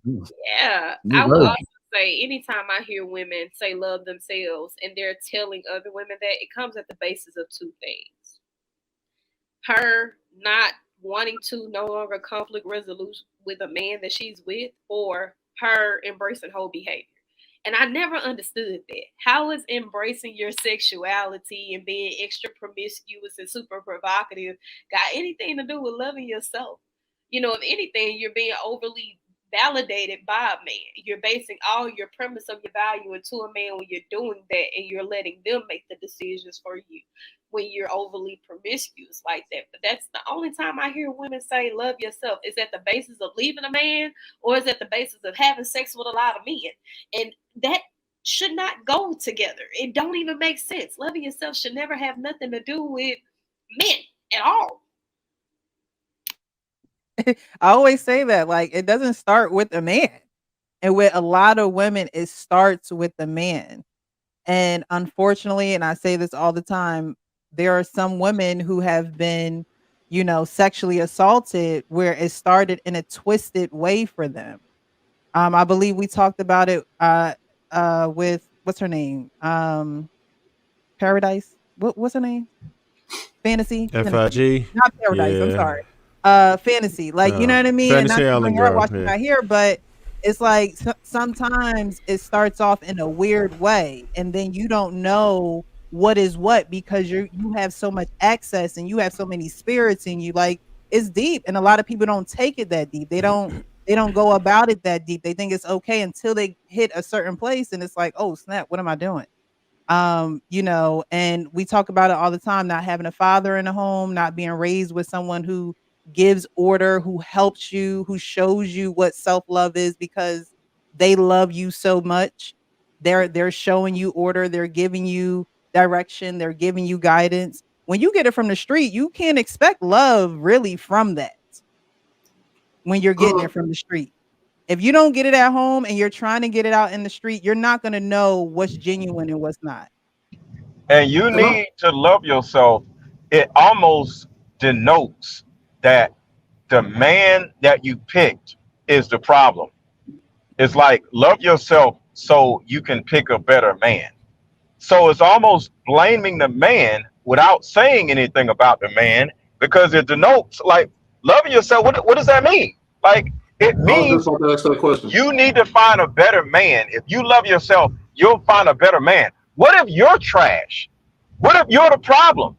Yeah, New I will version. also say anytime I hear women say love themselves and they're telling other women that, it comes at the basis of two things. Her not wanting to no longer conflict resolution with a man that she's with, or her embracing whole behavior. And I never understood that. How is embracing your sexuality and being extra promiscuous and super provocative got anything to do with loving yourself? You know, if anything, you're being overly validated by a man. You're basing all your premise of your value into a man when you're doing that, and you're letting them make the decisions for you when you're overly promiscuous like that. But that's the only time I hear women say love yourself. Is at the basis of leaving a man, or is at the basis of having sex with a lot of men? And that should not go together. It don't even make sense. Loving yourself should never have nothing to do with men at all. I always say that, like, it doesn't start with a man. And with a lot of women, it starts with the man. And unfortunately, and I say this all the time, there are some women who have been, sexually assaulted where it started in a twisted way for them. I believe we talked about it with what's her name? Paradise. What's her name? Fantasy. FIG. Not Paradise, I'm Yeah. sorry. Fantasy. Like, you know what I mean? And not Fantasy to Island bring her up girl. while she's Yeah. not here, but it's like sometimes it starts off in a weird way, and then you don't know what is what because you have so much access and you have so many spirits in you. Like, it's deep, and a lot of people don't take it that deep. They don't go about it that deep. They think it's okay until they hit a certain place, and it's like, oh snap, what am I doing? And we talk about it all the time, not having a father in the home, not being raised with someone who gives order, who helps you, who shows you what self-love is because they love you so much. They're showing you order, they're giving you direction, they're giving you guidance. When you get it from the street, you can't expect love really from that when you're getting it from the street. If you don't get it at home and you're trying to get it out in the street, you're not going to know what's genuine and what's not. And you need to love yourself. It almost denotes that the man that you picked is the problem. It's like love yourself so you can pick a better man. So it's almost blaming the man without saying anything about the man because it denotes like loving yourself. What does that mean? Like it I was just means about to ask that question. you need to find a better man. If you love yourself, you'll find a better man. What if you're trash? What if you're the problem?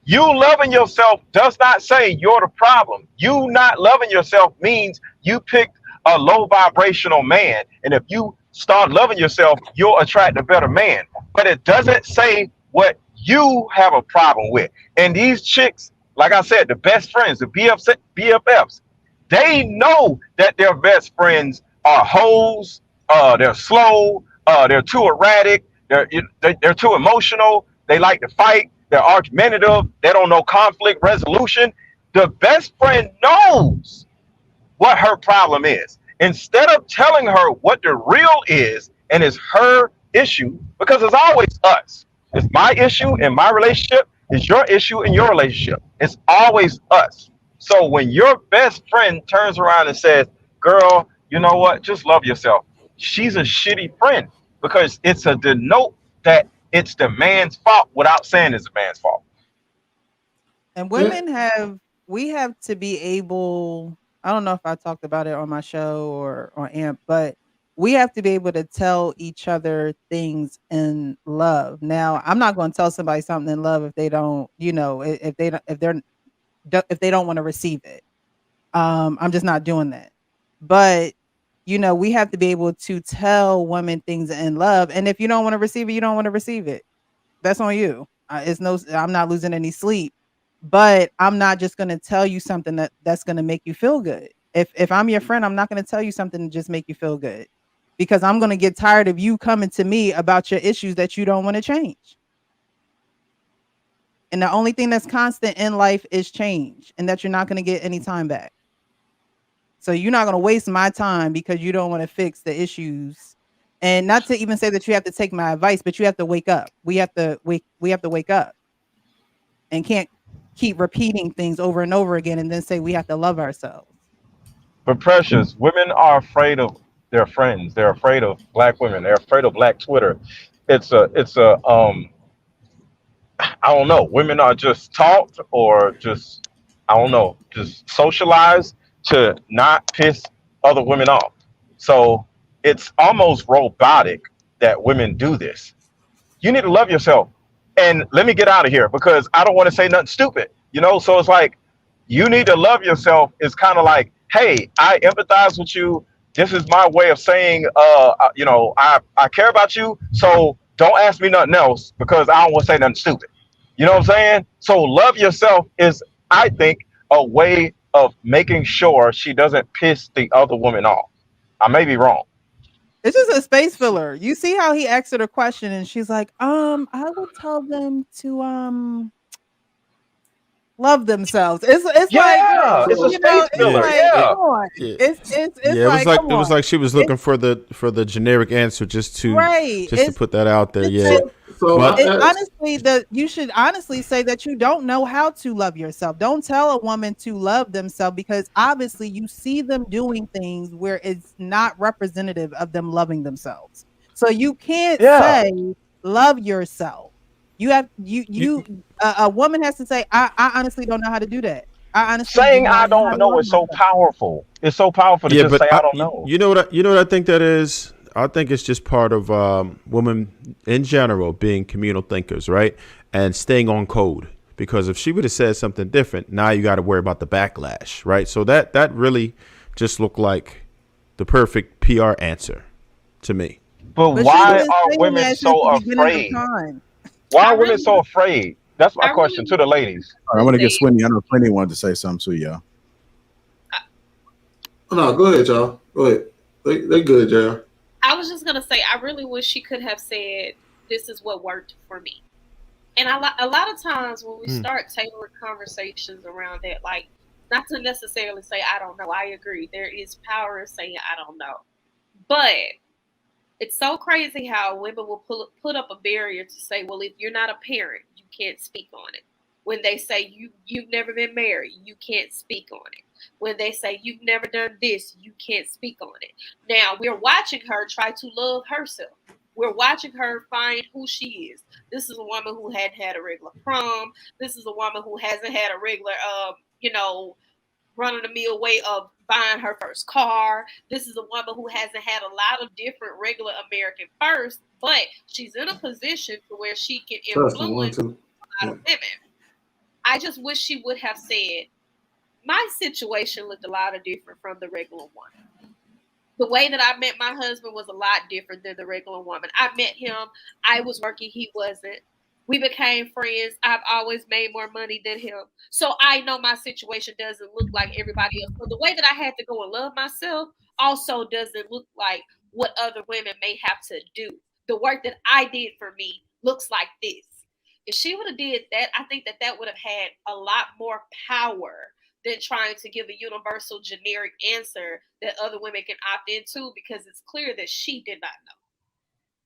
You loving yourself does not say you're the problem. You not loving yourself means you picked a low vibrational man. And if you start loving yourself, you'll attract a better man. But it doesn't say what you have a problem with. And these chicks, like I said, the best friends, the BFFs, they know that their best friends are hoes, they're slow, they're too erratic, they're too emotional, they like to fight, they're argumentative, they don't know conflict resolution. The best friend knows what her problem is. Instead of telling her what the real is and it's her issue, because it's always us. It's my issue in my relationship, it's your issue in your relationship. It's always us. So when your best friend turns around and says, girl, you know what? Just love yourself. She's a shitty friend because it's a denote that it's the man's fault without saying it's the man's fault. And Yeah. we have to be able, I don't know if I talked about it on my show or on AMP, but we have to be able to tell each other things in love. Now, I'm not going to tell somebody something in love if they don't, if they don't, if they don't want to receive it. I'm just not doing that. But we have to be able to tell women things in love. And if you don't want to receive it, you don't want to receive it. That's on you. I'm not losing any sleep, but I'm not just going to tell you something that's going to make you feel good. If I'm your friend, I'm not going to tell you something to just make you feel good because I'm going to get tired of you coming to me about your issues that you don't want to change. And the only thing that's constant in life is change, and that you're not going to get any time back. So you're not going to waste my time because you don't want to fix the issues. And not to even say that you have to take my advice, but you have to wake up. We have to wake up and can't keep repeating things over and over again and then say we have to love ourselves. But precious, women are afraid of their friends. They're afraid of black women. They're afraid of black Twitter. It's a I don't know. Women are just taught or just I don't know, just socialized to not piss other women off. So it's almost robotic that women do this. You need to love yourself. And let me get out of here because I don't want to say nothing stupid. So it's like you need to love yourself. It's kind of like, hey, I empathize with you. This is my way of saying, I care about you. So don't ask me nothing else because I don't want to say nothing stupid. You know what I'm saying? So love yourself is, I think, a way of making sure she doesn't piss the other woman off. I may be wrong. It's just a space filler. You see how he asked her a question and she's like, I would tell them to love themselves. It's like, Yeah, girl, it's a So space it's yeah, filler. like, it, Yeah. come on. yeah, It's yeah. like, come It was on. like she was It's looking for the generic answer right. just to put that out there. It's Yeah, it, but it honestly you should honestly say that you don't know how to love yourself. Don't tell a woman to love themselves because obviously you see them doing things where it's not representative of them loving themselves. So you can't Yeah. say love yourself. You have you, a woman has to say I honestly don't know how to do that. I honestly do Saying I not know how don't to know love is so myself. powerful. It's so powerful to yeah, just but say I don't know. you know what I think that is. I think it's just part of women in general being communal thinkers, right? And staying on code. Because if she would have said something different, now you got to worry about the backlash, right? So that really just looked like the perfect PR answer to me. But But she's why been are saying women that since so the beginning of afraid? time. Why I are women really, so afraid? That's my I really question to the wish ladies. All right, I would want to get say. Swinny. I know Swinny wanted to say something too, y'all. No, go ahead, y'all. Go ahead. They good, y'all. I was just gonna say, I really wish she could have said, "This is what worked for me." And a lot of times when we Mm. start tailoring conversations around that, like not to necessarily say I don't know. I agree. There is power in saying I don't know, but it's so crazy how women will put up a barrier to say, well, if you're not a parent, you can't speak on it. When they say you've never been married, you can't speak on it. When they say you've never done this, you can't speak on it. Now we're watching her try to love herself. We're watching her find who she is. This is a woman who hadn't had a regular prom. This is a woman who hasn't had a regular, run of the mill way of buying her first car. This is a woman who hasn't had a lot of different regular American firsts, but she's in a position to where she can Testing one, influence two. a lot of women. I just wish she would have said, my situation looked a lot of different from the regular one. The way that I met my husband was a lot different than the regular woman. I met him, I was working, he wasn't. We became friends. I've always made more money than him. So I know my situation doesn't look like everybody else. So the way that I had to go and love myself also doesn't look like what other women may have to do. The work that I did for me looks like this. If she would have did that, I think that that would have had a lot more power than trying to give a universal generic answer that other women can opt into because it's clear that she did not know.